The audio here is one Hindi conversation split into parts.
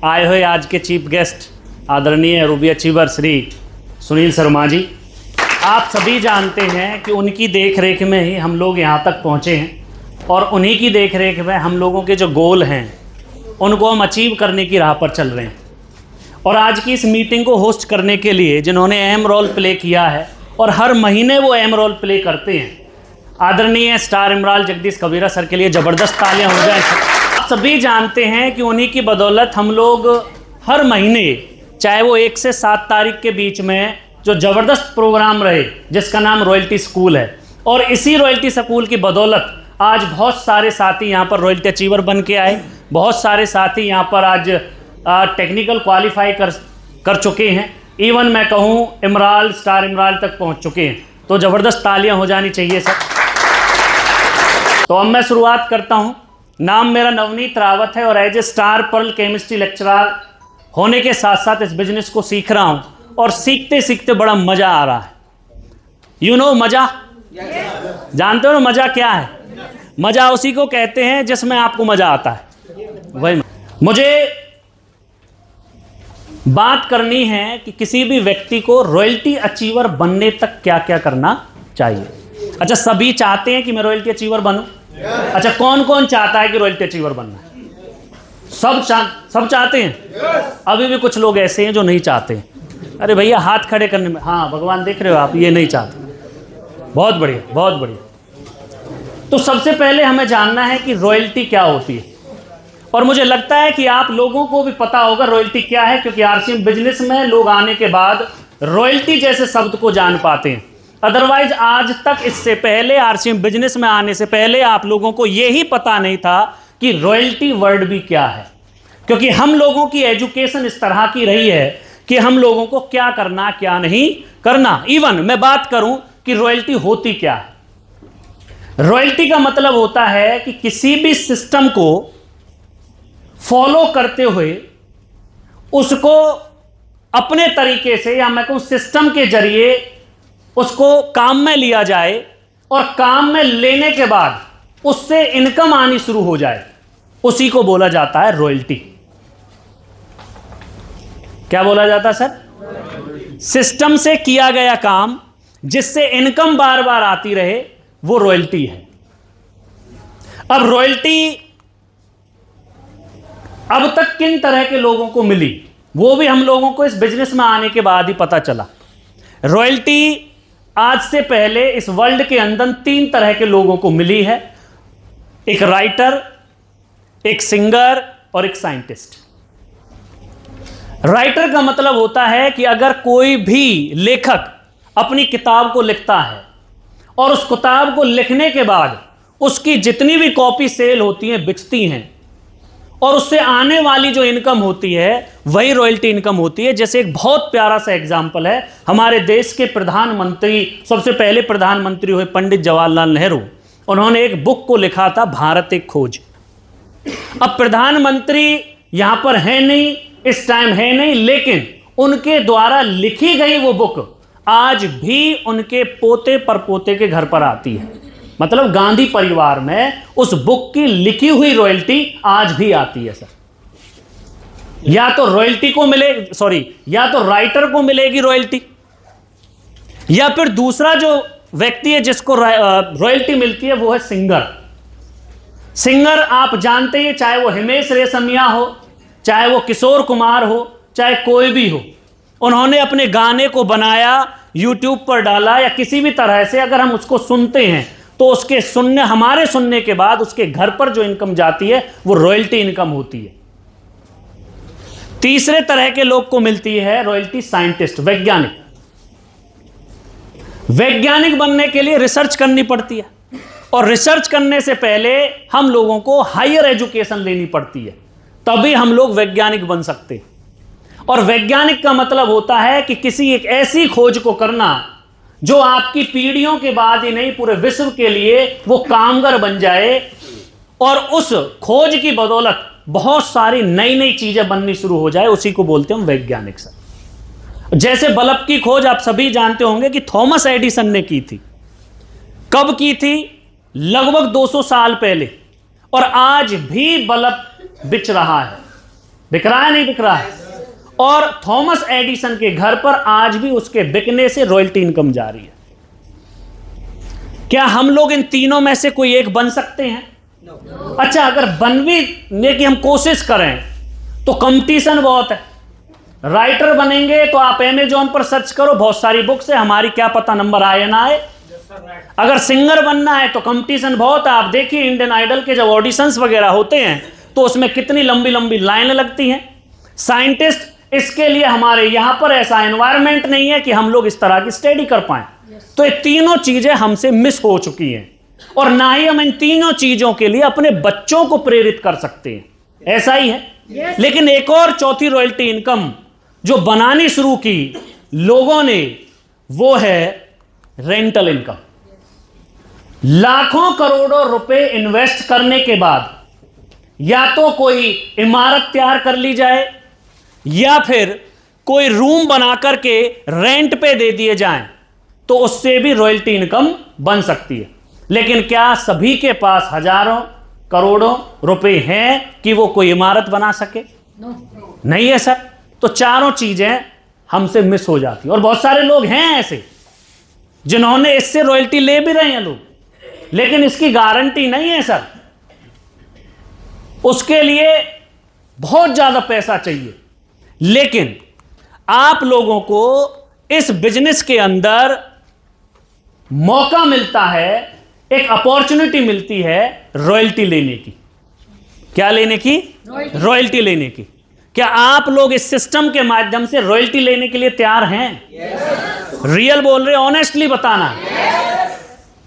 आए हुए आज के चीफ गेस्ट आदरणीय रूबी अचीवर श्री सुनील शर्मा जी। आप सभी जानते हैं कि उनकी देखरेख में ही हम लोग यहाँ तक पहुँचे हैं और उन्हीं की देखरेख में हम लोगों के जो गोल हैं उनको हम अचीव करने की राह पर चल रहे हैं। और आज की इस मीटिंग को होस्ट करने के लिए जिन्होंने अहम रोल प्ले किया है और हर महीने वो अहम रोल प्ले करते हैं, आदरणीय स्टार इमराल जगदीश कबीरा सर के लिए ज़बरदस्त तालियां हो जाएं। आप सभी जानते हैं कि उन्हीं की बदौलत हम लोग हर महीने, चाहे वो 1 से 7 तारीख के बीच में जो ज़बरदस्त प्रोग्राम रहे जिसका नाम रॉयल्टी स्कूल है, और इसी रॉयल्टी स्कूल की बदौलत आज बहुत सारे साथी यहाँ पर रॉयल्टी अचीवर बन के आए। बहुत सारे साथी यहाँ पर आज टेक्निकल क्वालिफाई कर चुके हैं। इवन मैं कहूँ इमराल, स्टार इमराल तक पहुँच चुके हैं। तो ज़बरदस्त तालियां हो जानी चाहिए सर। तो अब मैं शुरुआत करता हूँ। नाम मेरा नवनीत रावत है और as a star pearl chemistry lecturer होने के साथ साथ इस बिजनेस को सीख रहा हूँ और सीखते सीखते बड़ा मज़ा आ रहा है। यू नो मज़ा, जानते हो ना मज़ा क्या है? मज़ा उसी को कहते हैं जिसमें आपको मज़ा आता है, वही। मुझे बात करनी है कि किसी भी व्यक्ति को रॉयल्टी अचीवर बनने तक क्या क्या करना चाहिए। अच्छा, सभी चाहते हैं कि मैं रॉयल्टी अचीवर बनूं? अच्छा, कौन कौन चाहता है कि रॉयल्टी अचीवर बनना है? सब चाहते हैं। अभी भी कुछ लोग ऐसे हैं जो नहीं चाहते हैं। अरे भैया हाथ खड़े करने में, हाँ भगवान देख रहे हो आप, ये नहीं चाहते। बहुत बढ़िया, बहुत बढ़िया। तो सबसे पहले हमें जानना है कि रॉयल्टी क्या होती है, और मुझे लगता है कि आप लोगों को भी पता होगा रॉयल्टी क्या है, क्योंकि आरसीएम बिजनेस में लोग आने के बाद रॉयल्टी जैसे शब्द को जान पाते हैं। अदरवाइज आज तक, इससे पहले आरसीएम बिजनेस में आने से पहले आप लोगों को यही पता नहीं था कि रॉयल्टी वर्ड भी क्या है, क्योंकि हम लोगों की एजुकेशन इस तरह की रही है कि हम लोगों को क्या करना क्या नहीं करना। इवन मैं बात करूं कि रॉयल्टी होती क्या है। रॉयल्टी का मतलब होता है कि किसी भी सिस्टम को फॉलो करते हुए उसको अपने तरीके से, या मैं कहूं सिस्टम के जरिए उसको काम में लिया जाए, और काम में लेने के बाद उससे इनकम आनी शुरू हो जाए, उसी को बोला जाता है रॉयल्टी। क्या बोला जाता है सर? सिस्टम से किया गया काम जिससे इनकम बार बार आती रहे, वो रॉयल्टी है। अब रॉयल्टी अब तक किन तरह के लोगों को मिली, वो भी हम लोगों को इस बिजनेस में आने के बाद ही पता चला। रॉयल्टी आज से पहले इस वर्ल्ड के अंदर 3 तरह के लोगों को मिली है। एक राइटर, एक सिंगर और एक साइंटिस्ट। राइटर का मतलब होता है कि अगर कोई भी लेखक अपनी किताब को लिखता है और उस किताब को लिखने के बाद उसकी जितनी भी कॉपी सेल होती हैं, बिकती हैं, और उससे आने वाली जो इनकम होती है वही रॉयल्टी इनकम होती है। जैसे एक बहुत प्यारा सा एग्जाम्पल है, हमारे देश के प्रधानमंत्री, सबसे पहले प्रधानमंत्री हुए पंडित जवाहरलाल नेहरू। उन्होंने एक बुक को लिखा था, भारत एक खोज। अब प्रधानमंत्री यहां पर है नहीं, इस टाइम है नहीं, लेकिन उनके द्वारा लिखी गई वो बुक आज भी उनके पोते परपोते के घर पर आती है। मतलब गांधी परिवार में उस बुक की लिखी हुई रॉयल्टी आज भी आती है सर। या तो रॉयल्टी को मिले, या तो राइटर को मिलेगी रॉयल्टी, या फिर दूसरा जो व्यक्ति है जिसको रॉयल्टी मिलती है वो है सिंगर। सिंगर आप जानते हैं, चाहे वो हिमेश रेशमिया हो, चाहे वो किशोर कुमार हो, चाहे कोई भी हो, उन्होंने अपने गाने को बनाया, यूट्यूब पर डाला, या किसी भी तरह से अगर हम उसको सुनते हैं तो उसके हमारे सुनने के बाद उसके घर पर जो इनकम जाती है वो रॉयल्टी इनकम होती है। तीसरे तरह के लोग को मिलती है रॉयल्टी, साइंटिस्ट, वैज्ञानिक। वैज्ञानिक बनने के लिए रिसर्च करनी पड़ती है, और रिसर्च करने से पहले हम लोगों को हायर एजुकेशन लेनी पड़ती है, तभी हम लोग वैज्ञानिक बन सकते हैं। और वैज्ञानिक का मतलब होता है कि किसी एक ऐसी खोज को करना जो आपकी पीढ़ियों के बाद ही नहीं, पूरे विश्व के लिए वो कामगार बन जाए, और उस खोज की बदौलत बहुत सारी नई नई चीजें बननी शुरू हो जाए, उसी को बोलते हैं वैज्ञानिक सर। जैसे बल्ब की खोज आप सभी जानते होंगे कि थॉमस एडिसन ने की थी। कब की थी? लगभग 200 साल पहले, और आज भी बल्ब बिच रहा है। बिक रहा है नहीं बिक रहा है? और थॉमस एडिसन के घर पर आज भी उसके बिकने से रॉयल्टी इनकम जारी है। क्या हम लोग इन तीनों में से कोई एक बन सकते हैं? अच्छा, अगर बनने की हम कोशिश करें तो कंपटीशन बहुत है। राइटर बनेंगे तो आप अमेजॉन पर सर्च करो, बहुत सारी बुक्स है, हमारी क्या पता नंबर आए ना आए। अगर सिंगर बनना है तो कंपटीशन बहुत है। आप देखिए इंडियन आइडल के जब ऑडिशंस वगैरह होते हैं तो उसमें कितनी लंबी लंबी लाइनें लगती हैं। साइंटिस्ट, इसके लिए हमारे यहां पर ऐसा एनवायरनमेंट नहीं है कि हम लोग इस तरह की स्टडी कर पाए। तो ये तीनों चीजें हमसे मिस हो चुकी हैं और ना ही हम इन तीनों चीजों के लिए अपने बच्चों को प्रेरित कर सकते हैं। ऐसा ही है। लेकिन एक और चौथी रॉयल्टी इनकम जो बनानी शुरू की लोगों ने, वो है रेंटल इनकम। लाखों करोड़ों रुपए इन्वेस्ट करने के बाद या तो कोई इमारत तैयार कर ली जाए या फिर कोई रूम बना करके रेंट पे दे दिए जाएं, तो उससे भी रॉयल्टी इनकम बन सकती है। लेकिन क्या सभी के पास हजारों करोड़ों रुपए हैं कि वो कोई इमारत बना सके? नहीं है सर। तो चारों चीजें हमसे मिस हो जाती हैं। और बहुत सारे लोग हैं ऐसे जिन्होंने इससे रॉयल्टी ले भी रहे हैं लोग, लेकिन इसकी गारंटी नहीं है सर। उसके लिए बहुत ज्यादा पैसा चाहिए। लेकिन आप लोगों को इस बिजनेस के अंदर मौका मिलता है, एक अपॉर्चुनिटी मिलती है रॉयल्टी लेने की। क्या लेने की? रॉयल्टी लेने की। क्या आप लोग इस सिस्टम के माध्यम से रॉयल्टी लेने के लिए तैयार हैं? रियल बोल रहे, ऑनेस्टली बताना।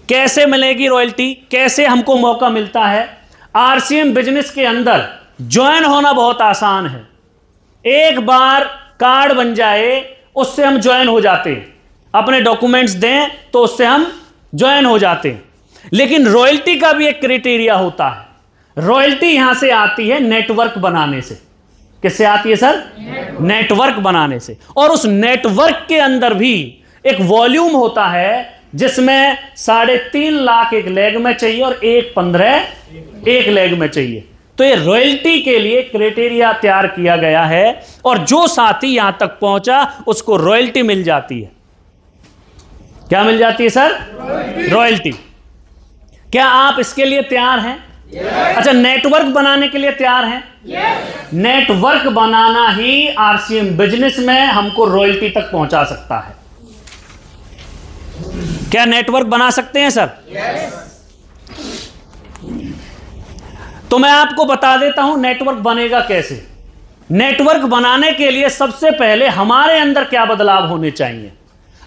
कैसे मिलेगी रॉयल्टी? कैसे हमको मौका मिलता है? आरसीएम बिजनेस के अंदर ज्वाइन होना बहुत आसान है। एक बार कार्ड बन जाए उससे हम ज्वाइन हो जाते हैं, अपने डॉक्यूमेंट्स दें तो उससे हम ज्वाइन हो जाते हैं। लेकिन रॉयल्टी का भी एक क्राइटेरिया होता है। रॉयल्टी यहां से आती है नेटवर्क बनाने से। किससे आती है सर? नेटवर्क बनाने से। और उस नेटवर्क के अंदर भी एक वॉल्यूम होता है जिसमें 3.5 लाख एक लेग में चाहिए और 1.15 एक लेग में चाहिए। तो ये रॉयल्टी के लिए क्राइटेरिया तैयार किया गया है और जो साथी यहां तक पहुंचा उसको रॉयल्टी मिल जाती है। क्या मिल जाती है सर? रॉयल्टी। क्या आप इसके लिए तैयार हैं? अच्छा, नेटवर्क बनाने के लिए तैयार हैं? नेटवर्क बनाना ही आरसीएम बिजनेस में हमको रॉयल्टी तक पहुंचा सकता है। क्या नेटवर्क बना सकते हैं सर? तो मैं आपको बता देता हूं नेटवर्क बनेगा कैसे। नेटवर्क बनाने के लिए सबसे पहले हमारे अंदर क्या बदलाव होने चाहिए।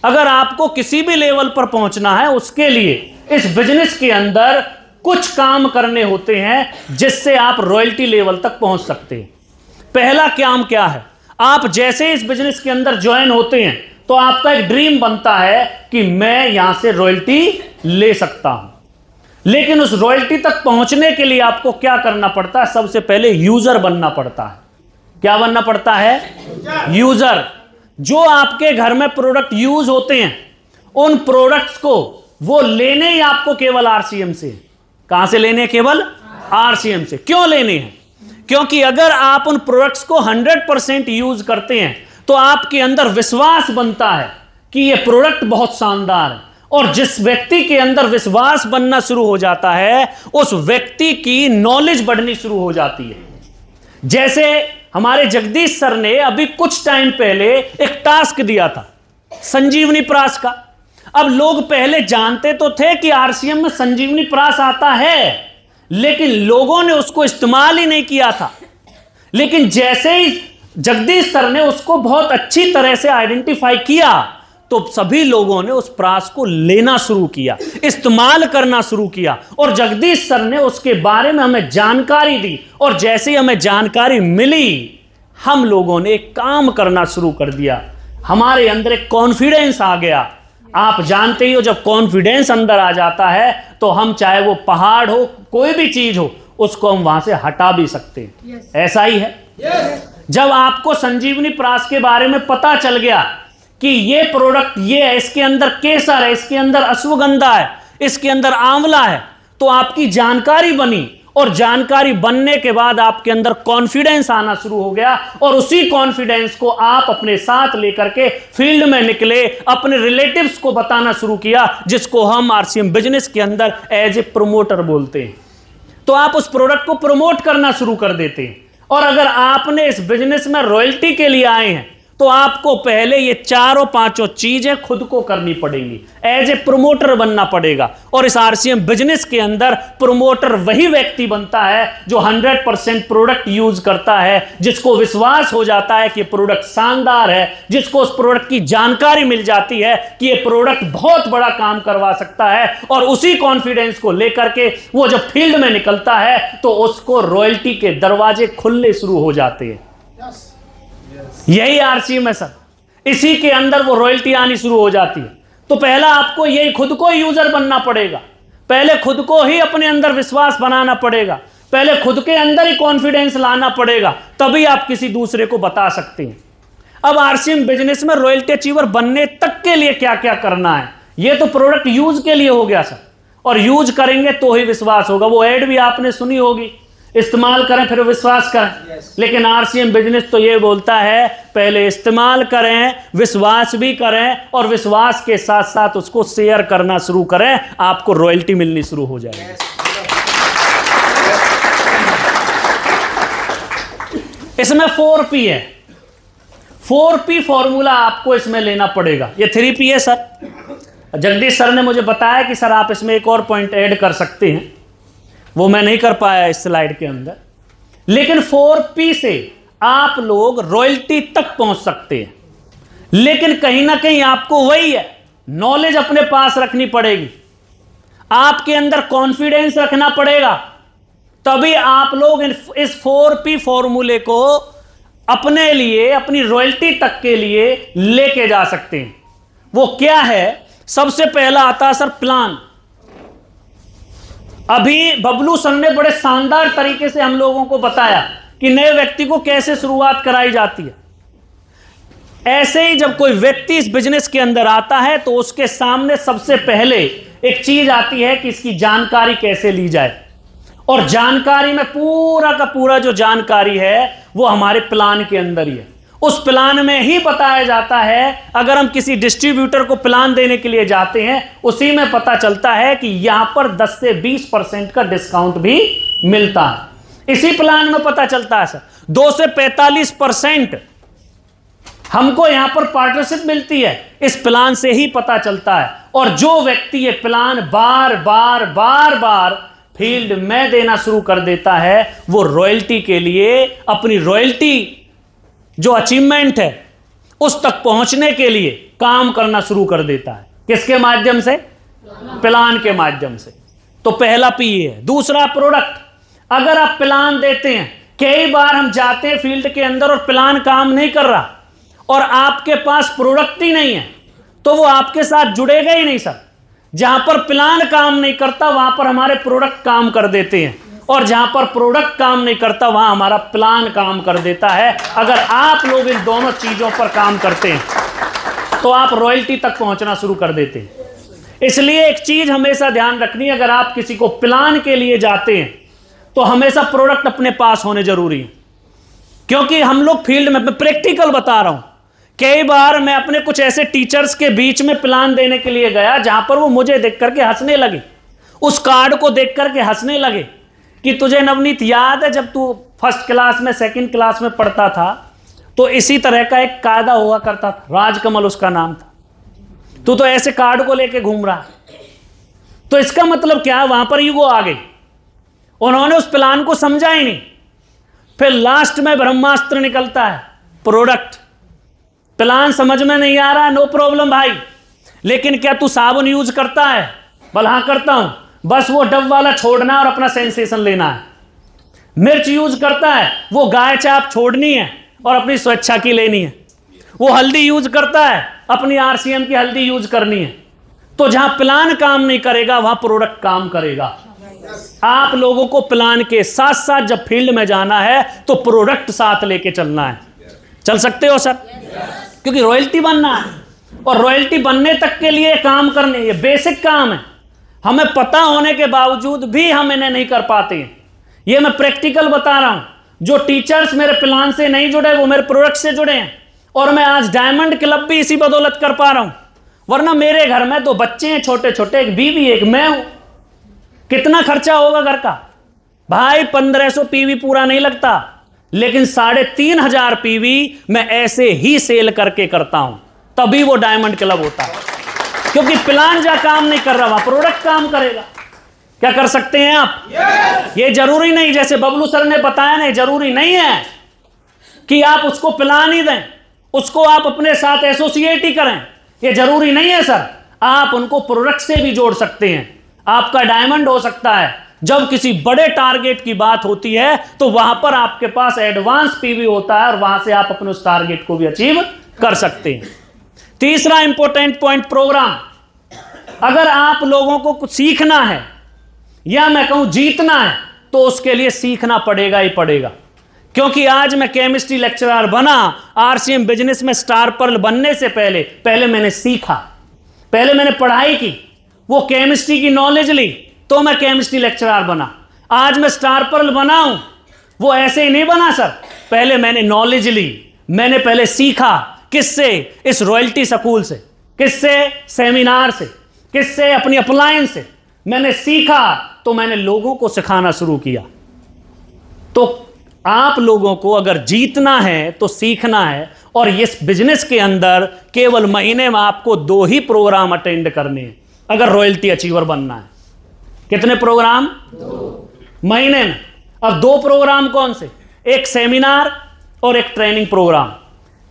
अगर आपको किसी भी लेवल पर पहुंचना है, उसके लिए इस बिजनेस के अंदर कुछ काम करने होते हैं जिससे आप रॉयल्टी लेवल तक पहुंच सकते हैं। पहला काम क्या है? आप जैसे इस बिजनेस के अंदर ज्वाइन होते हैं तो आपका एक ड्रीम बनता है कि मैं यहां से रॉयल्टी ले सकता हूं। लेकिन उस रॉयल्टी तक पहुंचने के लिए आपको क्या करना पड़ता है? सबसे पहले यूजर बनना पड़ता है। क्या बनना पड़ता है? यूजर। जो आपके घर में प्रोडक्ट यूज होते हैं उन प्रोडक्ट्स को वो लेने ही आपको केवल आरसीएम से। कहां से लेने? केवल आरसीएम से। क्यों लेने हैं? क्योंकि अगर आप उन प्रोडक्ट्स को 100% यूज करते हैं तो आपके अंदर विश्वास बनता है कि यह प्रोडक्ट बहुत शानदार है। और जिस व्यक्ति के अंदर विश्वास बनना शुरू हो जाता है उस व्यक्ति की नॉलेज बढ़नी शुरू हो जाती है। जैसे हमारे जगदीश सर ने अभी कुछ टाइम पहले एक टास्क दिया था संजीवनी प्रास का। अब लोग पहले जानते तो थे कि आरसीएम में संजीवनी प्रास आता है, लेकिन लोगों ने उसको इस्तेमाल ही नहीं किया था। लेकिन जैसे ही जगदीश सर ने उसको बहुत अच्छी तरह से आइडेंटिफाई किया तो सभी लोगों ने उस प्रास को लेना शुरू किया, इस्तेमाल करना शुरू किया। और जगदीश सर ने उसके बारे में हमें जानकारी दी और जैसे ही हमें जानकारी मिली हम लोगों ने एक काम करना शुरू कर दिया। हमारे अंदर एक कॉन्फिडेंस आ गया। आप जानते ही हो, जब कॉन्फिडेंस अंदर आ जाता है तो हम चाहे वो पहाड़ हो, कोई भी चीज हो, उसको हम वहां से हटा भी सकते हैं। ऐसा ही है। जब आपको संजीवनी प्रास के बारे में पता चल गया कि ये प्रोडक्ट ये है, इसके अंदर केसर है, इसके अंदर अश्वगंधा है, इसके अंदर आंवला है, तो आपकी जानकारी बनी और जानकारी बनने के बाद आपके अंदर कॉन्फिडेंस आना शुरू हो गया, और उसी कॉन्फिडेंस को आप अपने साथ लेकर के फील्ड में निकले, अपने रिलेटिव्स को बताना शुरू किया, जिसको हम आरसीएम बिजनेस के अंदर एज ए प्रमोटर बोलते हैं। तो आप उस प्रोडक्ट को प्रमोट करना शुरू कर देते हैं। और अगर आपने इस बिजनेस में रॉयल्टी के लिए आए हैं तो आपको पहले ये चारों पांचों चीजें खुद को करनी पड़ेंगी, एज ए प्रमोटर बनना पड़ेगा। और इस आरसीएम बिजनेस के अंदर प्रमोटर वही व्यक्ति बनता है जो 100% प्रोडक्ट यूज करता है, जिसको विश्वास हो जाता है कि प्रोडक्ट शानदार है, जिसको उस प्रोडक्ट की जानकारी मिल जाती है कि ये प्रोडक्ट बहुत बड़ा काम करवा सकता है, और उसी कॉन्फिडेंस को लेकर के वो जब फील्ड में निकलता है तो उसको रॉयल्टी के दरवाजे खुलने शुरू हो जाते हैं। यही आरसीएम है सर, इसी के अंदर वो रॉयल्टी आनी शुरू हो जाती है। तो पहला आपको यही खुद को यूजर बनना पड़ेगा, पहले खुद को ही अपने अंदर विश्वास बनाना पड़ेगा, पहले खुद के अंदर ही कॉन्फिडेंस लाना पड़ेगा, तभी आप किसी दूसरे को बता सकते हैं। अब आरसीएम बिजनेस में रॉयल्टी अचीवर बनने तक के लिए क्या क्या करना है, ये तो प्रोडक्ट यूज के लिए हो गया सर, और यूज करेंगे तो ही विश्वास होगा। वो एड भी आपने सुनी होगी, इस्तेमाल करें फिर विश्वास करें। लेकिन आरसीएम बिजनेस तो ये बोलता है पहले इस्तेमाल करें, विश्वास भी करें, और विश्वास के साथ साथ उसको शेयर करना शुरू करें, आपको रॉयल्टी मिलनी शुरू हो जाएगी। इसमें 4P है, 4P फॉर्मूला आपको इसमें लेना पड़ेगा। ये 3P है सर। जगदीश सर ने मुझे बताया कि सर आप इसमें एक और पॉइंट ऐड कर सकते हैं, वो मैं नहीं कर पाया इस स्लाइड के अंदर। लेकिन 4P से आप लोग रॉयल्टी तक पहुंच सकते हैं, लेकिन कहीं ना कहीं आपको वही है, नॉलेज अपने पास रखनी पड़ेगी, आपके अंदर कॉन्फिडेंस रखना पड़ेगा, तभी आप लोग इस 4P फॉर्मूले को अपने लिए, अपनी रॉयल्टी तक के लिए लेके जा सकते हैं। वो क्या है? सबसे पहला आता है सर प्लान। अभी बबलू सर ने बड़े शानदार तरीके से हम लोगों को बताया कि नए व्यक्ति को कैसे शुरुआत कराई जाती है। ऐसे ही जब कोई व्यक्ति इस बिजनेस के अंदर आता है तो उसके सामने सबसे पहले एक चीज आती है कि इसकी जानकारी कैसे ली जाए, और जानकारी में पूरा का पूरा जो जानकारी है वो हमारे प्लान के अंदर ही है। उस प्लान में ही बताया जाता है, अगर हम किसी डिस्ट्रीब्यूटर को प्लान देने के लिए जाते हैं उसी में पता चलता है कि यहां पर 10 से 20% का डिस्काउंट भी मिलता है। इसी प्लान में पता चलता है सर 2 से 45% हमको यहां पर पार्टनरशिप मिलती है, इस प्लान से ही पता चलता है। और जो व्यक्ति ये प्लान बार बार बार बार फील्ड में देना शुरू कर देता है, वो रॉयल्टी के लिए, अपनी रॉयल्टी जो अचीवमेंट है उस तक पहुंचने के लिए काम करना शुरू कर देता है। किसके माध्यम से? प्लान के माध्यम से। तो पहला P है। दूसरा प्रोडक्ट। अगर आप प्लान देते हैं, कई बार हम जाते हैं फील्ड के अंदर और प्लान काम नहीं कर रहा और आपके पास प्रोडक्ट ही नहीं है, तो वो आपके साथ जुड़ेगा ही नहीं सर। जहां पर प्लान काम नहीं करता वहां पर हमारे प्रोडक्ट काम कर देते हैं, और जहां पर प्रोडक्ट काम नहीं करता वहां हमारा प्लान काम कर देता है। अगर आप लोग इन दोनों चीजों पर काम करते हैं तो आप रॉयल्टी तक पहुंचना शुरू कर देते हैं। इसलिए एक चीज हमेशा ध्यान रखनी है, अगर आप किसी को प्लान के लिए जाते हैं तो हमेशा प्रोडक्ट अपने पास होने जरूरी है। क्योंकि हम लोग फील्ड में, प्रैक्टिकल बता रहा हूं, कई बार मैं अपने कुछ ऐसे टीचर्स के बीच में प्लान देने के लिए गया जहां पर वो मुझे देख करके हंसने लगे, उस कार्ड को देख करके हंसने लगे कि तुझे नवनीत याद है जब तू फर्स्ट क्लास में, सेकंड क्लास में पढ़ता था तो इसी तरह का एक कायदा हुआ करता था, राजकमल उसका नाम था, तू तो ऐसे कार्ड को लेके घूम रहा। तो इसका मतलब क्या? वहां पर ईगो आ गई, उन्होंने उस प्लान को समझा ही नहीं। फिर लास्ट में ब्रह्मास्त्र निकलता है, प्रोडक्ट। प्लान समझ में नहीं आ रहा है, नो प्रॉब्लम भाई, लेकिन क्या तू साबुन यूज करता है? बोला हाँ करता हूं, बस वो डब वाला छोड़ना है और अपना सेंसेशन लेना है। मिर्च यूज करता है, वो गाय चाप छोड़नी है और अपनी स्वेच्छा की लेनी है। वो हल्दी यूज करता है, अपनी आरसीएम की हल्दी यूज करनी है। तो जहां प्लान काम नहीं करेगा वहां प्रोडक्ट काम करेगा। आप लोगों को प्लान के साथ साथ जब फील्ड में जाना है तो प्रोडक्ट साथ लेके चलना है। चल सकते हो सर? क्योंकि रॉयल्टी बनना है, और रॉयल्टी बनने तक के लिए काम करने, ये बेसिक काम है। हमें पता होने के बावजूद भी हम इन्हें नहीं कर पाते हैं। ये मैं प्रैक्टिकल बता रहा हूं। जो टीचर्स मेरे प्लान से नहीं जुड़े वो मेरे प्रोडक्ट से जुड़े हैं, और मैं आज डायमंड क्लब भी इसी बदौलत कर पा रहा हूं। वरना मेरे घर में 2 बच्चे हैं छोटे छोटे, एक बीवी एक मैं हूं। कितना खर्चा होगा घर का भाई? 1500 पीवी पूरा नहीं लगता, लेकिन 3500 पीवी मैं ऐसे ही सेल करके करता हूं, तभी वो डायमंड क्लब होता है। क्योंकि प्लान जा काम नहीं कर रहा, प्रोडक्ट काम करेगा। क्या कर सकते हैं आप? ये जरूरी नहीं, जैसे बबलू सर ने बताया ना, जरूरी नहीं है कि आप उसको प्लान ही दें, उसको आप अपने साथ एसोसिएट ही करें। ये जरूरी नहीं है सर, आप उनको प्रोडक्ट से भी जोड़ सकते हैं। आपका डायमंड हो सकता है। जब किसी बड़े टारगेट की बात होती है तो वहां पर आपके पास एडवांस पीवी होता है, और वहां से आप अपने उस टारगेट को भी अचीव कर सकते हैं। तीसरा इंपॉर्टेंट पॉइंट, प्रोग्राम। अगर आप लोगों को कुछ सीखना है या मैं कहूं जीतना है, तो उसके लिए सीखना पड़ेगा ही पड़ेगा। क्योंकि आज मैं केमिस्ट्री लेक्चरर बना, आरसीएम बिजनेस में स्टार पर्ल बनने से पहले मैंने सीखा, पहले मैंने पढ़ाई की, वो केमिस्ट्री की नॉलेज ली, तो मैं केमिस्ट्री लेक्चरर बना। आज मैं स्टार पर्ल बना हूं, वो ऐसे ही नहीं बना सर, पहले मैंने नॉलेज ली, मैंने पहले सीखा। किससे? इस रॉयल्टी स्कूल से। किससे? सेमिनार से। किससे? अपनी अपलायंस से। मैंने सीखा तो मैंने लोगों को सिखाना शुरू किया। तो आप लोगों को अगर जीतना है तो सीखना है, और इस बिजनेस के अंदर केवल महीने में आपको 2 ही प्रोग्राम अटेंड करने हैं अगर रॉयल्टी अचीवर बनना है। कितने प्रोग्राम? 2 महीने में। अब 2 प्रोग्राम कौन से? एक सेमिनार और एक ट्रेनिंग प्रोग्राम।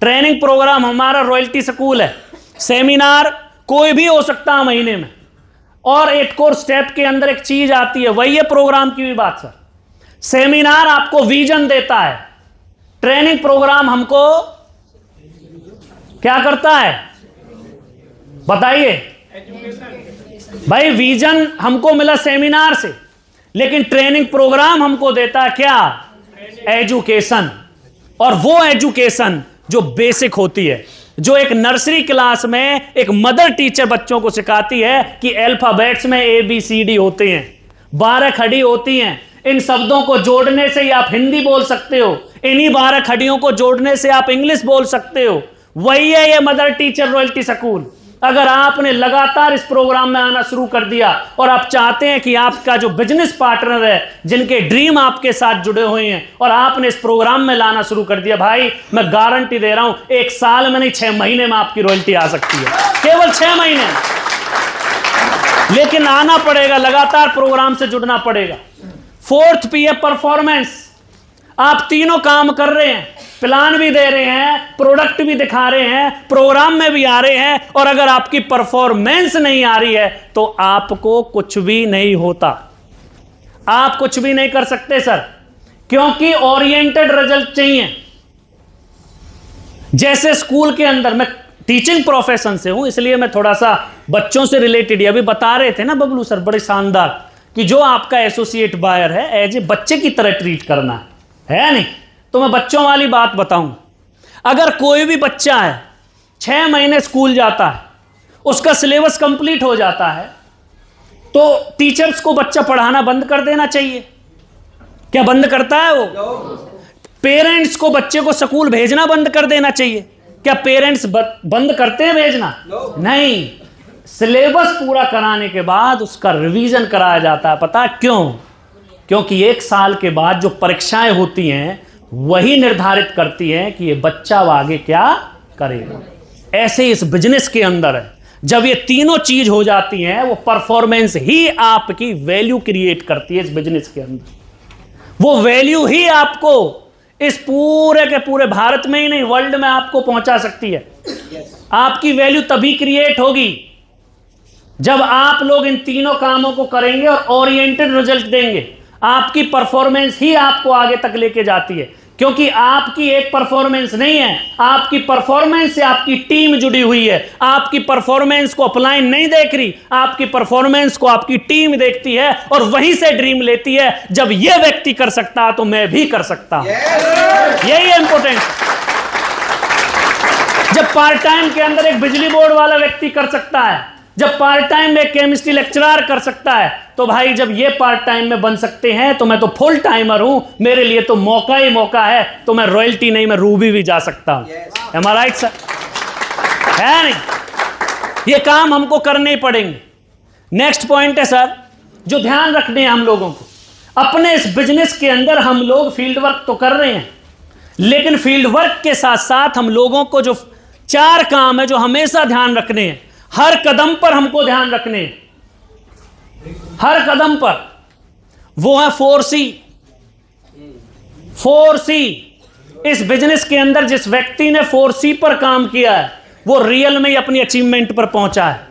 ट्रेनिंग प्रोग्राम हमारा रॉयल्टी स्कूल है, सेमिनार कोई भी हो सकता है महीने में, और 8 कोर्स स्टेप के अंदर एक चीज आती है, वही है प्रोग्राम की भी बात सर। सेमिनार आपको विजन देता है, ट्रेनिंग प्रोग्राम हमको क्या करता है बताइए भाई? विजन हमको मिला सेमिनार से, लेकिन ट्रेनिंग प्रोग्राम हमको देता है क्या? एजुकेशन। और वो एजुकेशन जो बेसिक होती है, जो एक नर्सरी क्लास में एक मदर टीचर बच्चों को सिखाती है कि अल्फाबेट्स में ABCD होते हैं, 12 खड़ी होती हैं, इन शब्दों को जोड़ने से ही आप हिंदी बोल सकते हो, इन्हीं 12 खड़ियों को जोड़ने से आप इंग्लिश बोल सकते हो। वही है ये मदर टीचर रॉयल्टी स्कूल। अगर आपने लगातार इस प्रोग्राम में आना शुरू कर दिया, और आप चाहते हैं कि आपका जो बिजनेस पार्टनर है, जिनके ड्रीम आपके साथ जुड़े हुए हैं, और आपने इस प्रोग्राम में लाना शुरू कर दिया, भाई मैं गारंटी दे रहा हूं 1 साल में नहीं 6 महीने में आपकी रॉयल्टी आ सकती है, केवल 6 महीने। लेकिन आना पड़ेगा, लगातार प्रोग्राम से जुड़ना पड़ेगा। 4th P है परफॉर्मेंस। आप तीनों काम कर रहे हैं, प्लान भी दे रहे हैं, प्रोडक्ट भी दिखा रहे हैं, प्रोग्राम में भी आ रहे हैं, और अगर आपकी परफॉर्मेंस नहीं आ रही है तो आपको कुछ भी नहीं होता, आप कुछ भी नहीं कर सकते सर। क्योंकि ओरिएंटेड रिजल्ट चाहिए। जैसे स्कूल के अंदर, मैं टीचिंग प्रोफेशन से हूं इसलिए मैं थोड़ा सा बच्चों से रिलेटेड, अभी बता रहे थे ना बबलू सर बड़े शानदार, कि जो आपका एसोसिएट बायर है एज ए बच्चे की तरह ट्रीट करना है नहीं? तो मैं बच्चों वाली बात बताऊं। अगर कोई भी बच्चा है 6 महीने स्कूल जाता है, उसका सिलेबस कंप्लीट हो जाता है, तो टीचर्स को बच्चा पढ़ाना बंद कर देना चाहिए। क्या बंद करता है वो? पेरेंट्स को बच्चे को स्कूल भेजना बंद कर देना चाहिए। क्या पेरेंट्स बंद करते हैं भेजना? नहीं। सिलेबस पूरा कराने के बाद उसका रिवीजन कराया जाता है। पता क्यों? क्योंकि 1 साल के बाद जो परीक्षाएं होती हैं वही निर्धारित करती हैं कि ये बच्चा आगे क्या करेगा। ऐसे इस बिजनेस के अंदर है, जब ये तीनों चीज हो जाती हैं, वो परफॉर्मेंस ही आपकी वैल्यू क्रिएट करती है इस बिजनेस के अंदर। वो वैल्यू ही आपको इस पूरे के पूरे भारत में ही नहीं, वर्ल्ड में आपको पहुंचा सकती है। आपकी वैल्यू तभी क्रिएट होगी जब आप लोग इन तीनों कामों को करेंगे और ओरिएंटेड रिजल्ट देंगे। आपकी परफॉर्मेंस ही आपको आगे तक लेके जाती है, क्योंकि आपकी एक परफॉर्मेंस नहीं है, आपकी परफॉर्मेंस से आपकी टीम जुड़ी हुई है। आपकी परफॉर्मेंस को अपलाइन नहीं देख रही, आपकी परफॉर्मेंस को आपकी टीम देखती है, और वहीं से ड्रीम लेती है। जब यह व्यक्ति कर सकता है तो मैं भी कर सकता हूं। यही है इंपॉर्टेंट। जब पार्ट टाइम के अंदर एक बिजली बोर्ड वाला व्यक्ति कर सकता है, जब पार्ट टाइम में केमिस्ट्री लेक्चरर कर सकता है, तो भाई जब ये पार्ट टाइम में बन सकते हैं तो मैं तो फुल टाइमर हूं, मेरे लिए तो मौका ही मौका है, तो मैं रॉयल्टी नहीं, मैं रूबी भी जा सकता हूं। am I right sir? है नहीं? ये काम हमको करने ही पड़ेंगे। नेक्स्ट पॉइंट है सर, जो ध्यान रखने हैं हम लोगों को, अपने इस बिजनेस के अंदर हम लोग फील्ड वर्क तो कर रहे हैं, लेकिन फील्ड वर्क के साथ साथ हम लोगों को जो 4 काम है जो हमेशा ध्यान रखने हैं, हर कदम पर हमको ध्यान रखने हैं, हर कदम पर, वो है 4C। 4C इस बिजनेस के अंदर जिस व्यक्ति ने 4C पर काम किया है वो रियल में ही अपनी अचीवमेंट पर पहुंचा है।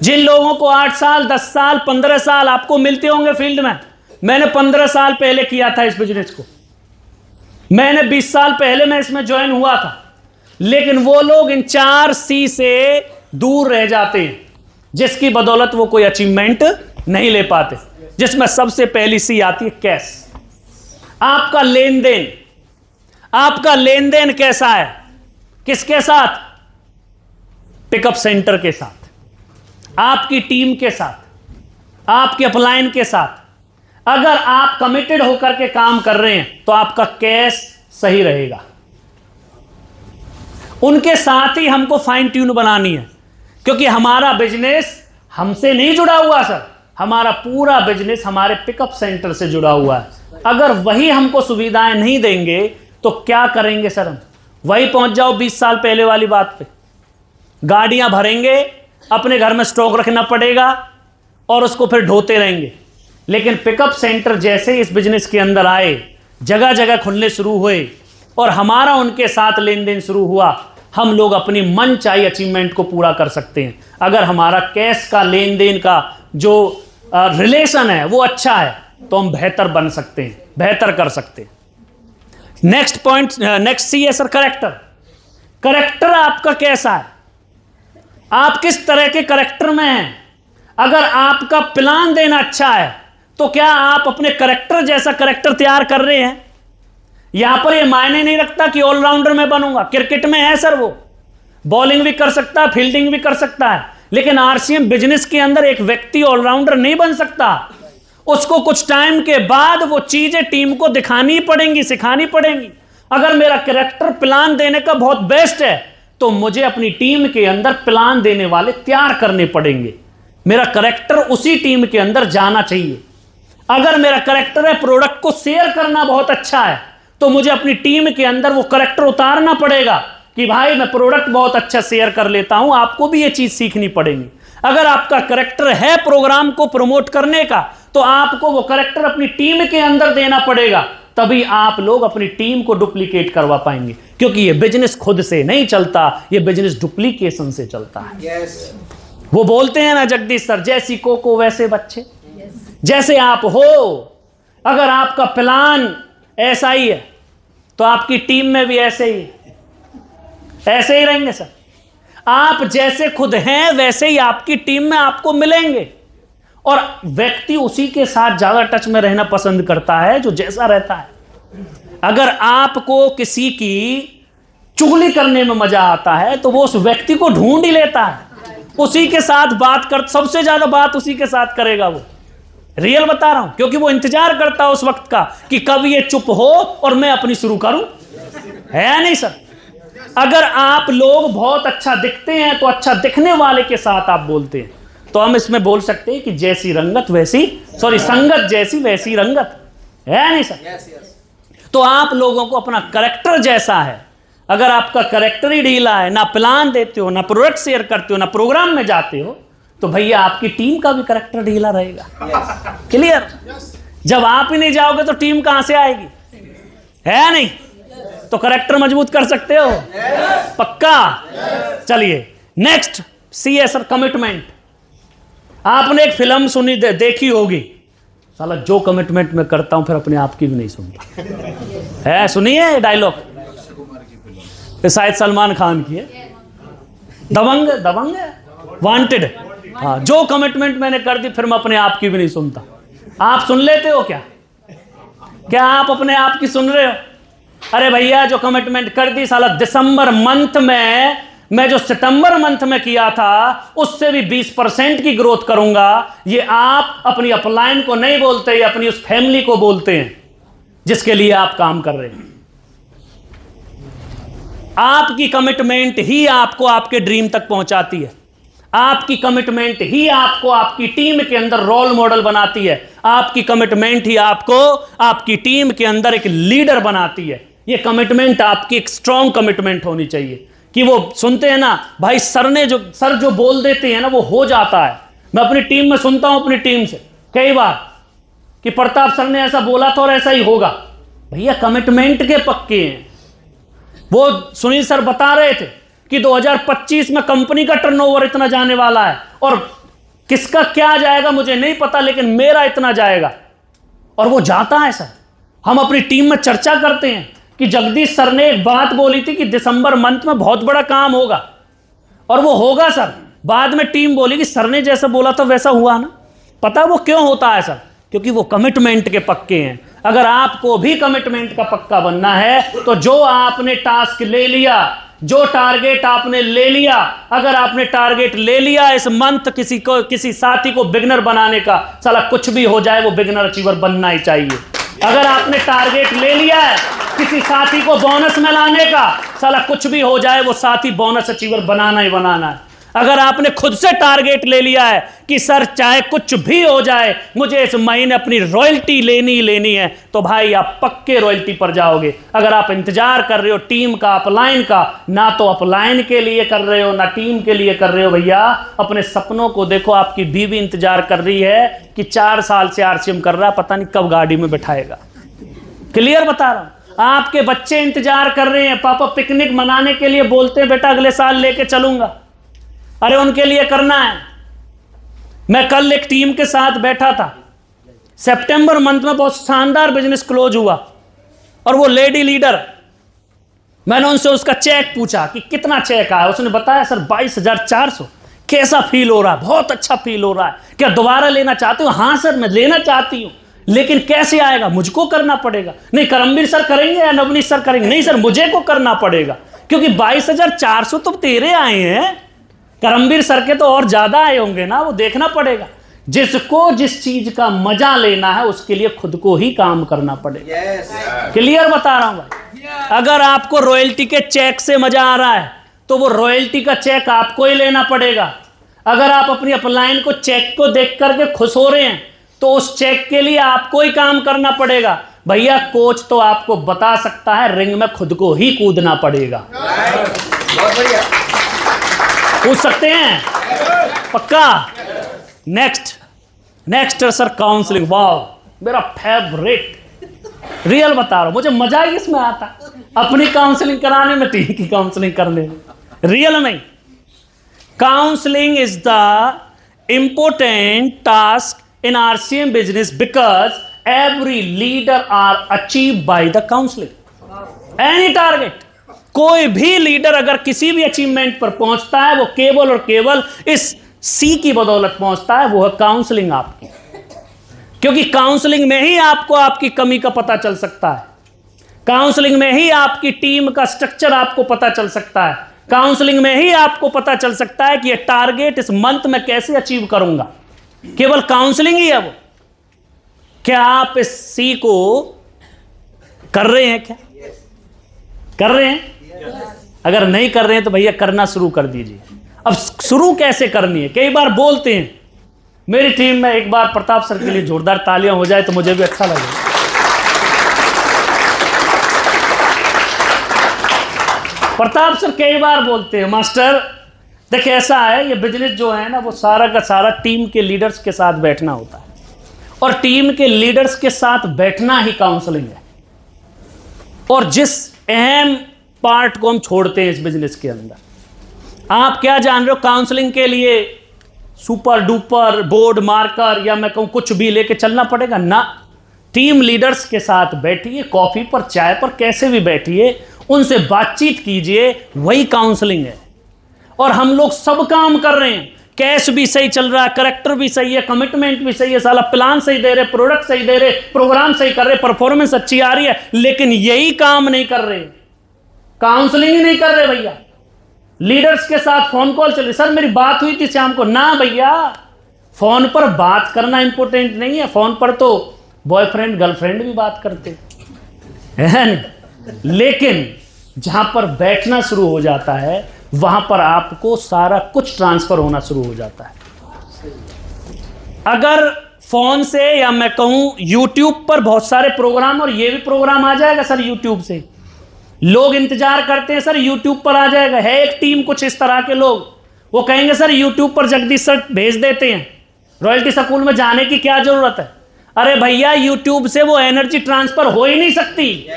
जिन लोगों को 8 साल 10 साल 15 साल आपको मिलते होंगे फील्ड में, मैंने 15 साल पहले किया था इस बिजनेस को, मैंने 20 साल पहले मैं इसमें ज्वाइन हुआ था, लेकिन वो लोग इन 4C से दूर रह जाते हैं, जिसकी बदौलत वो कोई अचीवमेंट नहीं ले पाते। जिसमें सबसे पहली C आती है कैश। आपका लेन देन, आपका लेन देन कैसा है, किसके साथ? पिकअप सेंटर के साथ, आपकी टीम के साथ, आपके अपलाइन के साथ। अगर आप कमिटेड होकर के काम कर रहे हैं तो आपका कैश सही रहेगा। उनके साथ ही हमको फाइन ट्यून बनानी है, क्योंकि हमारा बिजनेस हमसे नहीं जुड़ा हुआ सर, हमारा पूरा बिजनेस हमारे पिकअप सेंटर से जुड़ा हुआ है। अगर वही हमको सुविधाएं नहीं देंगे तो क्या करेंगे सर? हम वही पहुंच जाओ 20 साल पहले वाली बात पे, गाड़ियां भरेंगे, अपने घर में स्टॉक रखना पड़ेगा और उसको फिर ढोते रहेंगे। लेकिन पिकअप सेंटर जैसे इस बिजनेस के अंदर आए, जगह जगह खुलने शुरू हुए और हमारा उनके साथ लेन देन शुरू हुआ, हम लोग अपनी मनचाही अचीवमेंट को पूरा कर सकते हैं। अगर हमारा कैश का लेन देन का जो रिलेशन है वो अच्छा है तो हम बेहतर बन सकते हैं, बेहतर कर सकते हैं। नेक्स्ट पॉइंट, नेक्स्ट C है सर करेक्टर। करेक्टर आपका कैसा है, आप किस तरह के करेक्टर में हैं? अगर आपका प्लान देना अच्छा है तो क्या आप अपने करेक्टर जैसा करेक्टर तैयार कर रहे हैं? यहां पर यह मायने नहीं रखता कि ऑलराउंडर में बनूंगा, क्रिकेट में है सर, वो बॉलिंग भी कर सकता है, फील्डिंग भी कर सकता है, लेकिन RCM बिजनेस के अंदर एक व्यक्ति ऑलराउंडर नहीं बन सकता। उसको कुछ टाइम के बाद वो चीजें टीम को दिखानी पड़ेंगी, सिखानी पड़ेंगी। अगर मेरा कैरेक्टर प्लान देने का बहुत बेस्ट है तो मुझे अपनी टीम के अंदर प्लान देने वाले तैयार करने पड़ेंगे। मेरा कैरेक्टर उसी टीम के अंदर जाना चाहिए। अगर मेरा कैरेक्टर है प्रोडक्ट को शेयर करना बहुत अच्छा है तो मुझे अपनी टीम के अंदर वो कैरेक्टर उतारना पड़ेगा कि भाई मैं प्रोडक्ट बहुत अच्छा शेयर कर लेता हूं, आपको भी ये चीज सीखनी पड़ेगी। अगर आपका कैरेक्टर है प्रोग्राम को प्रमोट करने का तो आपको वो कैरेक्टर अपनी टीम के अंदर देना पड़ेगा, तभी आप लोग अपनी टीम को डुप्लीकेट करवा पाएंगे। क्योंकि ये बिजनेस खुद से नहीं चलता, ये बिजनेस डुप्लीकेशन से चलता है। वो बोलते हैं ना जगदीश सर, जैसी कोको वैसे बच्चे। जैसे आप हो, अगर आपका प्लान ऐसा ही है तो आपकी टीम में भी ऐसे ही रहेंगे सर। आप जैसे खुद हैं वैसे ही आपकी टीम में आपको मिलेंगे, और व्यक्ति उसी के साथ ज्यादा टच में रहना पसंद करता है जो जैसा रहता है। अगर आपको किसी की चुगली करने में मजा आता है तो वो उस व्यक्ति को ढूंढ ही लेता है, उसी के साथ बात कर, सबसे ज्यादा बात उसी के साथ करेगा वो। रियल बता रहा हूं, क्योंकि वो इंतजार करता है उस वक्त का कि कब ये चुप हो और मैं अपनी शुरू करूं। है नहीं सर? अगर आप लोग बहुत अच्छा दिखते हैं तो अच्छा दिखने वाले के साथ आप बोलते हैं, तो हम इसमें बोल सकते हैं कि जैसी रंगत वैसी, संगत जैसी वैसी रंगत। है नहीं सर? तो आप लोगों को अपना कैरेक्टर जैसा है, अगर आपका कैरेक्टर ही ढीला है, ना प्लान देते हो, ना प्रोडक्ट शेयर करते हो, ना प्रोग्राम में जाते हो, तो भैया आपकी टीम का भी कैरेक्टर ढीला रहेगा। क्लियर? जब आप ही नहीं जाओगे तो टीम कहां से आएगी? है नहीं? तो कैरेक्टर मजबूत कर सकते हो? पक्का? चलिए नेक्स्ट C है सर कमिटमेंट। आपने एक फिल्म सुनी देखी होगी, साला जो कमिटमेंट मैं करता हूं फिर अपने आप की भी नहीं सुनता। है, सुनिए डायलॉग, शायद सलमान खान की है, दबंग वांटेड। हाँ, जो कमिटमेंट मैंने कर दी फिर मैं अपने आप की भी नहीं सुनता। आप सुन लेते हो क्या? क्या आप अपने आप की सुन रहे हो? अरे भैया जो कमिटमेंट कर दी, साला दिसंबर मंथ में मैं जो सितंबर मंथ में किया था उससे भी 20% की ग्रोथ करूंगा। ये आप अपनी अपलाइन को नहीं बोलते, ये अपनी उस फैमिली को बोलते हैं जिसके लिए आप काम कर रहे हैं। आपकी कमिटमेंट ही आपको आपके ड्रीम तक पहुंचाती है। आपकी कमिटमेंट ही आपको आपकी टीम के अंदर रोल मॉडल बनाती है। आपकी कमिटमेंट ही आपको आपकी टीम के अंदर एक लीडर बनाती है। ये कमिटमेंट आपकी एक स्ट्रॉन्ग कमिटमेंट होनी चाहिए कि वो सुनते हैं ना भाई, सर जो बोल देते हैं ना वो हो जाता है। मैं अपनी टीम में सुनता हूं, अपनी टीम से कई बार कि प्रताप सर ने ऐसा बोला था और ऐसा ही होगा। भैया कमिटमेंट के पक्के हैं। वो सुनील सर बता रहे थे कि 2025 में कंपनी का टर्नओवर इतना जाने वाला है और किसका क्या जाएगा मुझे नहीं पता, लेकिन मेरा इतना जाएगा और वो जाता है। सर हम अपनी टीम में चर्चा करते हैं कि जगदीश सर ने एक बात बोली थी कि दिसंबर मंथ में बहुत बड़ा काम होगा और वो होगा सर। बाद में टीम बोली कि सर ने जैसा बोला था वैसा हुआ ना। पता वो क्यों होता है सर? क्योंकि वो कमिटमेंट के पक्के हैं। अगर आपको भी कमिटमेंट का पक्का बनना है तो जो आपने टास्क ले लिया, जो टारगेट आपने ले लिया, अगर आपने टारगेट ले लिया इस मंथ किसी साथी को बिगनर बनाने का, साला कुछ भी हो जाए वो बिगनर अचीवर बनना ही चाहिए। अगर आपने टारगेट ले लिया है किसी साथी को बोनस में लाने का, साला कुछ भी हो जाए वो साथी बोनस अचीवर बनाना ही बनाना है। अगर आपने खुद से टारगेट ले लिया है कि सर चाहे कुछ भी हो जाए मुझे इस महीने अपनी रॉयल्टी लेनी है, तो भाई आप पक्के रॉयल्टी पर जाओगे। अगर आप इंतजार कर रहे हो टीम का, अपलाइन का, ना तो अपलाइन के लिए कर रहे हो ना टीम के लिए कर रहे हो, भैया अपने सपनों को देखो। आपकी बीवी इंतजार कर रही है कि 4 साल से आरसीएम कर रहा है, पता नहीं कब गाड़ी में बैठाएगा। क्लियर बता रहा हूं। आपके बच्चे इंतजार कर रहे हैं, पापा पिकनिक मनाने के लिए बोलते हैं बेटा अगले साल लेके चलूंगा। अरे उनके लिए करना है। मैं कल एक टीम के साथ बैठा था, सितंबर मंथ में बहुत शानदार बिजनेस क्लोज हुआ और वो लेडी लीडर, मैंने उनसे उसका चेक पूछा कि कितना चेक आया। उसने बताया सर 22,400। कैसा फील हो रहा है? बहुत अच्छा फील हो रहा है। क्या दोबारा लेना चाहते हो? हाँ सर मैं लेना चाहती हूं, लेकिन कैसे आएगा? मुझको करना पड़ेगा। नहीं करमवीर सर करेंगे या नवनीत सर करेंगे? नहीं सर मुझे को करना पड़ेगा, क्योंकि 22,400 तो तेरे आए हैं, करमवीर सर के तो और ज्यादा आए होंगे ना। वो देखना पड़ेगा। जिसको जिस चीज का मजा लेना है उसके लिए खुद को ही काम करना पड़ेगा। क्लियर बता रहा हूं भाई। अगर आपको रॉयल्टी के चेक से मजा आ रहा है तो वो रॉयल्टी का चेक आपको ही लेना पड़ेगा। अगर आप अपनी अपलाइन को चेक को देख करके खुश हो रहे हैं तो उस चेक के लिए आपको ही काम करना पड़ेगा। भैया कोच तो आपको बता सकता है, रिंग में खुद को ही कूदना पड़ेगा। बहुत बढ़िया। पूछ सकते हैं पक्का। Next sir counselling. वाह मेरा फेवरेट। रियल बता रहा हूं, मुझे मजा ही इसमें आता, अपनी काउंसलिंग कराने में, टीम की काउंसलिंग करने में। रियल में counselling is the important task in RCM business because every leader are achieve by the counselling. Any target, कोई भी लीडर अगर किसी भी अचीवमेंट पर पहुंचता है वो केवल और केवल इस सी की बदौलत पहुंचता है, वो है काउंसलिंग आपकी। क्योंकि काउंसलिंग में ही आपको आपकी कमी का पता चल सकता है। काउंसलिंग में ही आपकी टीम का स्ट्रक्चर आपको पता चल सकता है। काउंसलिंग में ही आपको पता चल सकता है कि ये टारगेट इस मंथ में कैसे अचीव करूंगा। केवल काउंसलिंग ही है वो। क्या आप इस सी को कर रहे हैं? क्या कर रहे हैं? अगर नहीं कर रहे हैं तो भैया करना शुरू कर दीजिए। अब शुरू कैसे करनी है? कई बार बोलते हैं, मेरी टीम में एक बार प्रताप सर के लिए जोरदार तालियां हो जाए तो मुझे भी अच्छा लगे। प्रताप सर कई बार बोलते हैं मास्टर देखिए ऐसा है, ये बिजनेस जो है ना वो सारा का सारा टीम के लीडर्स के साथ बैठना होता है और टीम के लीडर्स के साथ बैठना ही काउंसलिंग है। और जिस अहम पार्ट को हम छोड़ते हैं इस बिजनेस के अंदर, आप क्या जान रहे हो? काउंसलिंग के लिए सुपर डुपर बोर्ड मार्कर या मैं कहूं कुछ भी लेके चलना पड़ेगा ना। टीम लीडर्स के साथ बैठिए, कॉफी पर चाय पर कैसे भी बैठिए, उनसे बातचीत कीजिए, वही काउंसलिंग है। और हम लोग सब काम कर रहे हैं, कैश भी सही चल रहा है, करेक्टर भी सही है, कमिटमेंट भी सही है, साला प्लान सही दे रहे, प्रोडक्ट सही दे रहे, प्रोग्राम सही कर रहे, परफॉर्मेंस अच्छी आ रही है, लेकिन यही काम नहीं कर रहे, काउंसलिंग ही नहीं कर रहे भैया। लीडर्स के साथ फोन कॉल चल रही, सर मेरी बात हुई थी शाम को। ना भैया, फोन पर बात करना इंपॉर्टेंट नहीं है, फोन पर तो बॉयफ्रेंड गर्लफ्रेंड भी बात करते है नहीं। लेकिन जहां पर बैठना शुरू हो जाता है वहां पर आपको सारा कुछ ट्रांसफर होना शुरू हो जाता है। अगर फोन से या मैं कहूं यूट्यूब पर बहुत सारे प्रोग्राम, और ये भी प्रोग्राम आ जाएगा सर यूट्यूब से, लोग इंतजार करते हैं सर यूट्यूब पर आ जाएगा। है एक टीम कुछ इस तरह के लोग, वो कहेंगे सर यूट्यूब पर जगदीश सर भेज देते हैं, रॉयल्टी स्कूल में जाने की क्या जरूरत है। अरे भैया, यूट्यूब से वो एनर्जी ट्रांसफर हो ही नहीं सकती।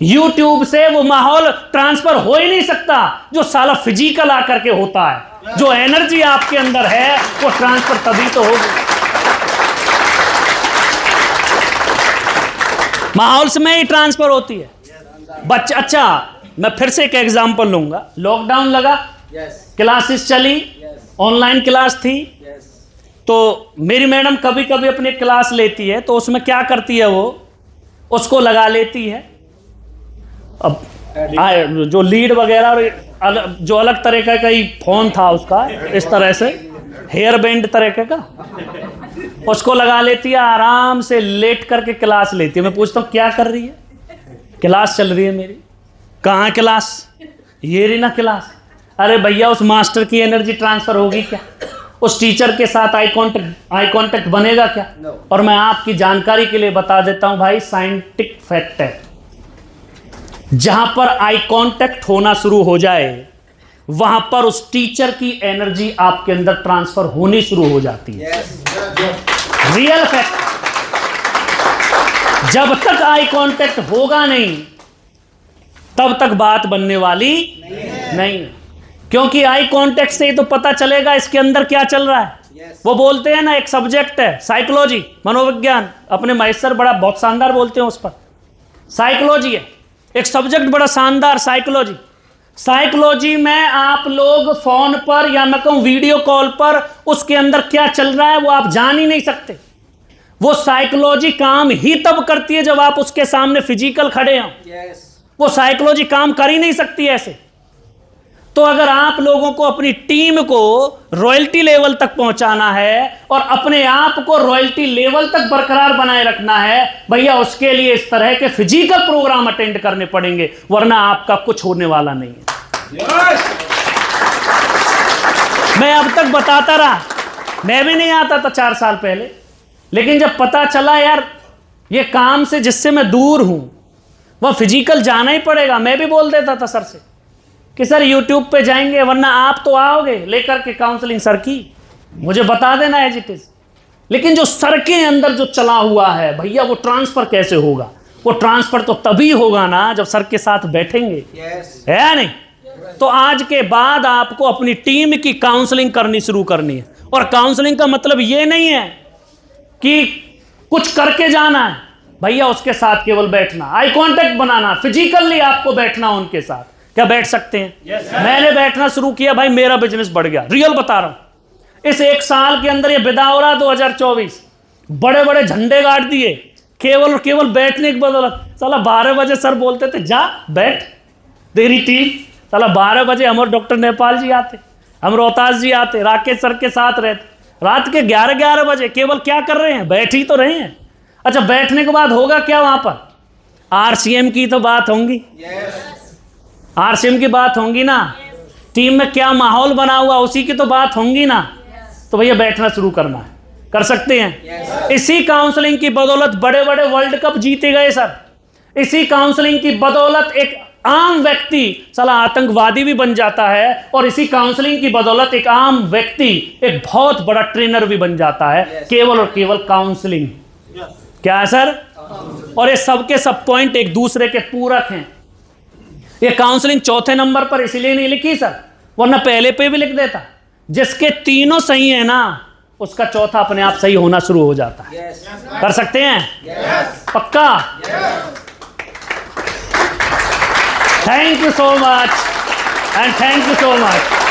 यूट्यूब से वो माहौल ट्रांसफर हो ही नहीं सकता जो साला फिजिकल आकर के होता है। जो एनर्जी आपके अंदर है वो ट्रांसफर तभी तो होगी। माहौल से में ही ट्रांसफर होती है। बच्चा, अच्छा मैं फिर से एक एग्जांपल लूंगा। लॉकडाउन लगा, क्लासेस चली, ऑनलाइन क्लास थी, तो मेरी मैडम कभी कभी अपनी क्लास लेती है तो उसमें क्या करती है, वो उसको लगा लेती है। अब जो लीड वगैरह जो अलग तरीके का ही फोन था उसका, इस तरह से हेयर बैंड तरीके का, उसको लगा लेती है, आराम से लेट करके क्लास लेती है। मैं पूछता हूँ क्या कर रही है? क्लास चल रही है मेरी। कहाँ क्लास? ये रही ना क्लास। अरे भैया, उस मास्टर की एनर्जी ट्रांसफर होगी क्या? उस टीचर के साथ आई कांटेक्ट बनेगा क्या? और मैं आपकी जानकारी के लिए बता देता हूं भाई, साइंटिफिक फैक्ट है, जहां पर आई कांटेक्ट होना शुरू हो जाए वहां पर उस टीचर की एनर्जी आपके अंदर ट्रांसफर होनी शुरू हो जाती है। Real fact. जब तक आई कांटेक्ट होगा नहीं तब तक बात बनने वाली नहीं। क्योंकि आई कांटेक्ट से ही तो पता चलेगा इसके अंदर क्या चल रहा है। वो बोलते हैं ना, एक सब्जेक्ट है साइकोलॉजी, मनोविज्ञान, अपने मास्टर बड़ा बहुत शानदार बोलते हैं उस पर। साइकोलॉजी है एक सब्जेक्ट बड़ा शानदार, साइकोलॉजी। साइकोलॉजी में आप लोग फोन पर या मैं कहूं वीडियो कॉल पर उसके अंदर क्या चल रहा है वो आप जान ही नहीं सकते। वो साइकोलॉजी काम ही तब करती है जब आप उसके सामने फिजिकल खड़े हो। वो साइकोलॉजी काम कर ही नहीं सकती ऐसे। तो अगर आप लोगों को अपनी टीम को रॉयल्टी लेवल तक पहुंचाना है और अपने आप को रॉयल्टी लेवल तक बरकरार बनाए रखना है भैया, उसके लिए इस तरह के फिजिकल प्रोग्राम अटेंड करने पड़ेंगे, वरना आपका कुछ होने वाला नहीं है। मैं अब तक बताता रहा, मैं भी नहीं आता था 4 साल पहले, लेकिन जब पता चला यार ये काम से जिससे मैं दूर हूं वह फिजिकल जाना ही पड़ेगा। मैं भी बोल देता था सर से कि सर यूट्यूब पे जाएंगे, वरना आप तो आओगे लेकर के काउंसलिंग सर की, मुझे बता देना एज इट इज। लेकिन जो सर के अंदर जो चला हुआ है भैया, वो ट्रांसफर कैसे होगा? वो ट्रांसफर तो तभी होगा ना जब सर के साथ बैठेंगे, है नहीं? तो आज के बाद आपको अपनी टीम की काउंसलिंग करनी शुरू करनी है। और काउंसलिंग का मतलब ये नहीं है कि कुछ करके जाना है भैया, उसके साथ केवल बैठना, आई कांटेक्ट बनाना, फिजिकली आपको बैठना उनके साथ। क्या बैठ सकते हैं? मैंने बैठना शुरू किया भाई, मेरा बिजनेस बढ़ गया। रियल बता रहा हूं, इस 1 साल के अंदर ये विदा हो रहा 2024, बड़े बड़े झंडे गाड़ दिए केवल बैठने की बदौलत। साला 12 बजे सर बोलते थे जा बैठ, तेरी टीम। साला 12 बजे हम और डॉक्टर नेपाल जी आते, हम रोहतास जी आते, राकेश सर के साथ रहते, रात के 11 बजे केवल क्या कर रहे हैं? बैठ ही तो रहे हैं। अच्छा, बैठने के बाद होगा क्या? वहां पर आरसीएम की तो बात होंगी, आरसीएम की बात होंगी ना, टीम में क्या माहौल बना हुआ उसी की तो बात होंगी ना। तो भैया बैठना शुरू करना है, कर सकते हैं। इसी काउंसलिंग की बदौलत बड़े बड़े वर्ल्ड कप जीते गए सर। इसी काउंसलिंग की बदौलत एक आम व्यक्ति साला आतंकवादी भी बन जाता है, और इसी काउंसलिंग की बदौलत एक आम व्यक्ति एक बहुत बड़ा ट्रेनर भी बन जाता है, केवल और केवल काउंसलिंग। क्या है सर? और ये सबके सब पॉइंट एक दूसरे के पूरक हैं। ये काउंसलिंग 4थे नंबर पर इसलिए नहीं लिखी सर, वरना पहले पे भी लिख देता। जिसके तीनों सही है ना, उसका चौथा अपने आप सही होना शुरू हो जाता है। कर सकते हैं? पक्का? Thank you so much and thank you so much.